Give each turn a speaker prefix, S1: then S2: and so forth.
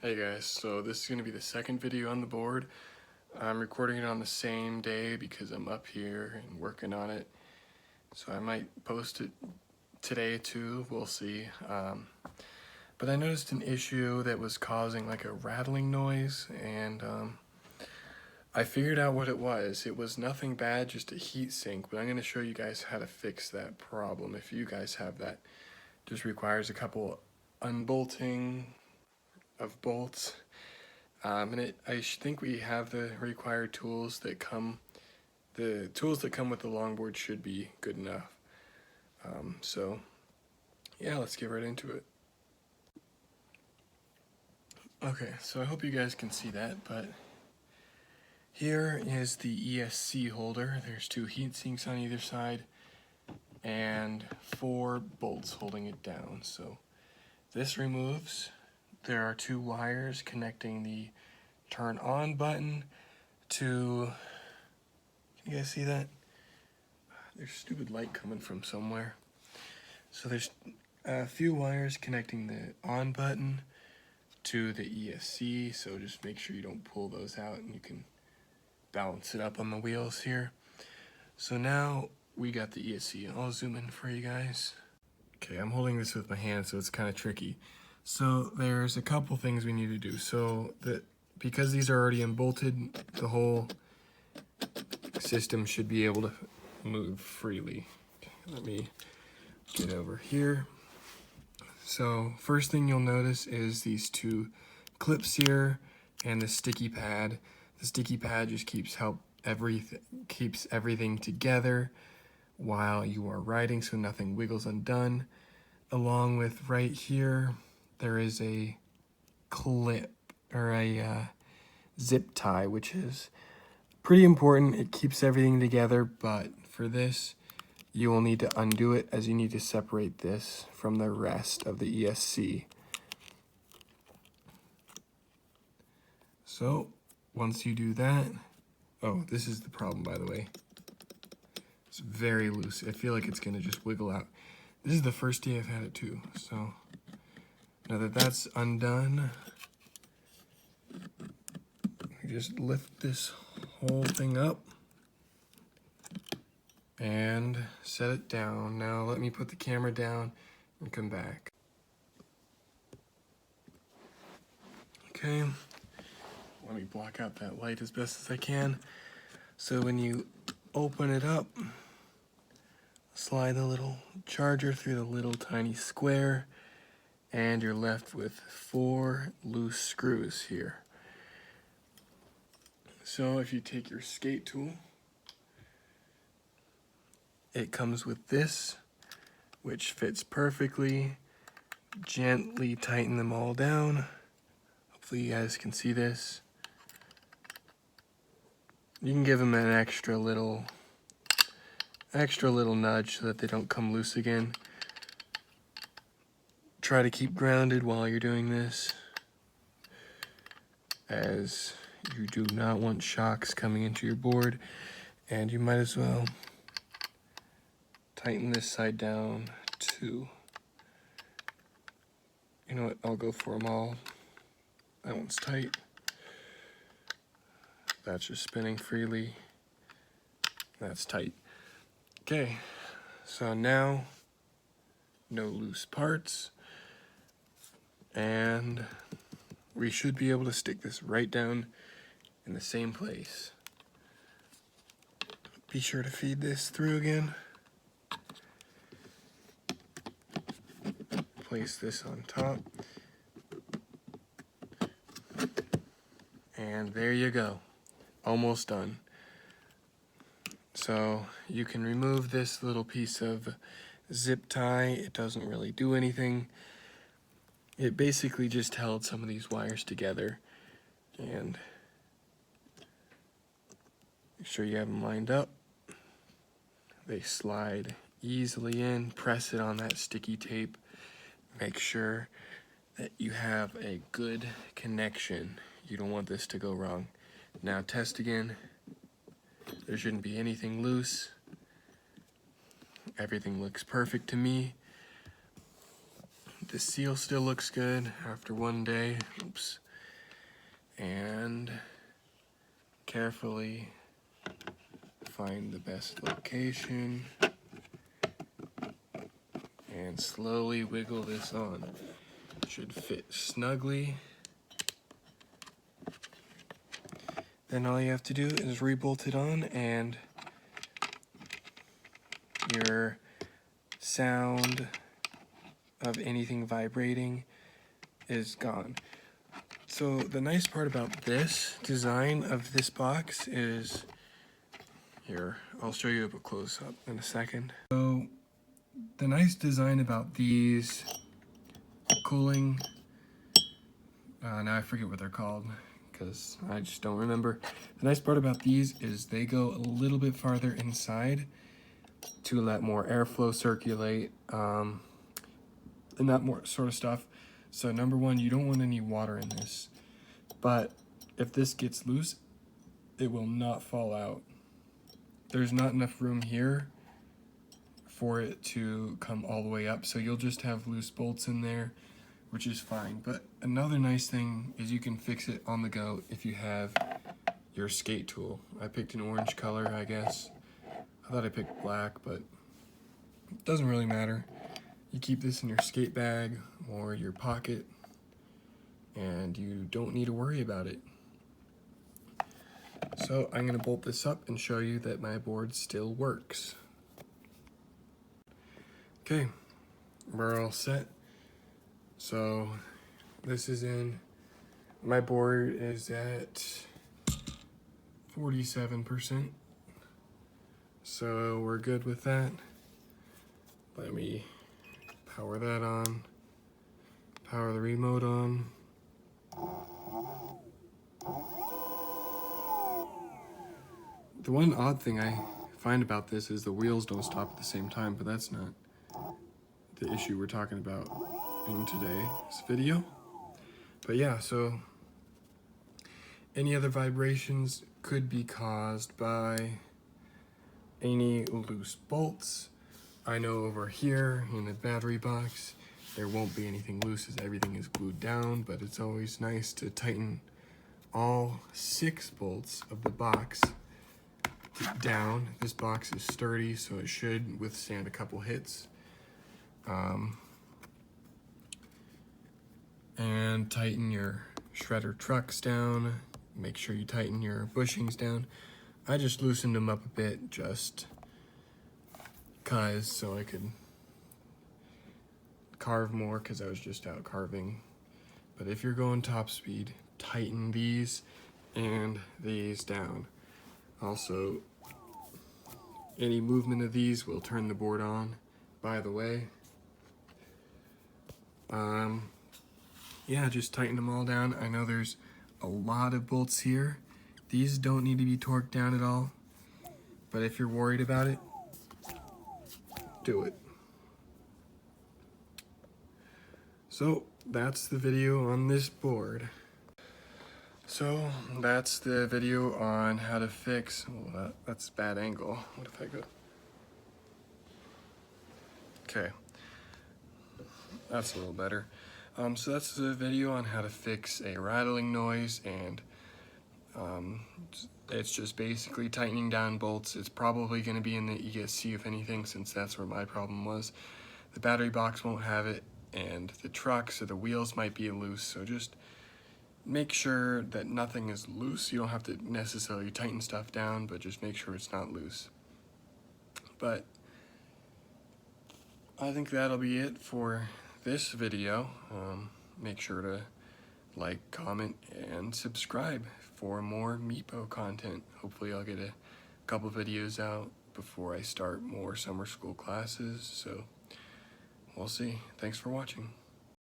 S1: Hey guys, so this is going to be the second video on the board. I'm recording it on the same day because I'm up here and working on it. So I might post it today too, we'll see. But I noticed an issue that was causing like a rattling noise, and I figured out what it was. It was nothing bad, just a heat sink, but I'm going to show you guys how to fix that problem if you guys have that. Just requires a couple unbolting of bolts. And I think we have the required tools that come. The tools that come with the longboard should be good enough. So yeah, let's get right into it. Okay, so I hope you guys can see that, but here is the ESC holder. There's two heat sinks on either side and 4 bolts holding it down. So this removes. There are 2 wires connecting the turn on button to, can you guys see that? There's stupid light coming from somewhere. So there's a few wires connecting the on button to the ESC, so just make sure you don't pull those out and you can balance it up on the wheels here. So now we got the ESC. I'll zoom in for you guys. Okay, I'm holding this with my hand, so it's kind of tricky. So there's a couple things we need to do. So because these are already unbolted, the whole system should be able to move freely. Okay, let me get over here. So first thing you'll notice is these 2 clips here and the sticky pad. The sticky pad just keeps everything together while you are riding, so nothing wiggles undone. Along with right here, there is a clip or a zip tie, which is pretty important. It keeps everything together, but for this, you will need to undo it, as you need to separate this from the rest of the ESC. So once you do that, oh, this is the problem, by the way. It's very loose. I feel like it's gonna just wiggle out. This is the first day I've had it too, so now that that's undone, you just lift this whole thing up and set it down. Now let me put the camera down and come back. Okay, let me block out that light as best as I can. So when you open it up, slide the little charger through the little tiny square, and you're left with 4 loose screws here. So if you take your skate tool, it comes with this, which fits perfectly. Gently tighten them all down. Hopefully you guys can see this. You can give them an extra little nudge so that they don't come loose again. Try to keep grounded while you're doing this, as you do not want shocks coming into your board, and you might as well tighten this side down too. You know what, I'll go for them all. That one's tight. That's just spinning freely. That's tight. Okay, so now no loose parts, and we should be able to stick this right down in the same place. Be sure to feed this through again. Place this on top. And there you go. Almost done. So you can remove this little piece of zip tie. It doesn't really do anything. It basically just held some of these wires together, and make sure you have them lined up. They slide easily in. Press it on that sticky tape. Make sure that you have a good connection. You don't want this to go wrong. Now test again. There shouldn't be anything loose. Everything looks perfect to me. The seal still looks good after 1 day. Oops. and carefully find the best location and slowly wiggle this on. It should fit snugly. Then all you have to do is re-bolt it on and your sound of anything vibrating is gone. So the nice part about this design of this box is, here, I'll show you a close up in a second. So the nice design about these cooling, now I forget what they're called because I just don't remember. The nice part about these is they go a little bit farther inside to let more airflow circulate, and that more sort of stuff. So number one, you don't want any water in this, but if this gets loose, it will not fall out. There's not enough room here for it to come all the way up, so you'll just have loose bolts in there, which is fine. But another nice thing is you can fix it on the go if you have your skate tool. I picked an orange color, I guess. I thought I picked black, but it doesn't really matter. You keep this in your skate bag or your pocket, and you don't need to worry about it. So I'm going to bolt this up and show you that my board still works. Okay, we're all set. So this is in. My board is at 47%. So we're good with that. Let me power that on, power the remote on. The one odd thing I find about this is the wheels don't stop at the same time, but that's not the issue we're talking about in today's video. But yeah, so any other vibrations could be caused by any loose bolts. I know over here in the battery box, there won't be anything loose as everything is glued down, but it's always nice to tighten all 6 bolts of the box down. This box is sturdy, so it should withstand a couple hits. And tighten your shredder trucks down. Make sure you tighten your bushings down. I just loosened them up a bit just cause, so I could carve more because I was just out carving. But if you're going top speed, tighten these and these down. Also, any movement of these will turn the board on, by the way. Yeah, just tighten them all down. I know there's a lot of bolts here. These don't need to be torqued down at all, but if you're worried about it, do it. So that's the video on this board. So that's the video on how to fix, well, that's a bad angle. What if I go? Okay, that's a little better. So that's the video on how to fix a rattling noise, and it's just basically tightening down bolts. It's probably going to be in the ESC if anything, since that's where my problem was. The battery box won't have it, and the trucks or the wheels might be loose, so just make sure that nothing is loose. You don't have to necessarily tighten stuff down, but just make sure it's not loose. But I think that'll be it for this video. Make sure to like, comment, and subscribe for more Meepo content. Hopefully I'll get a couple videos out before I start more summer school classes, so we'll see. Thanks for watching.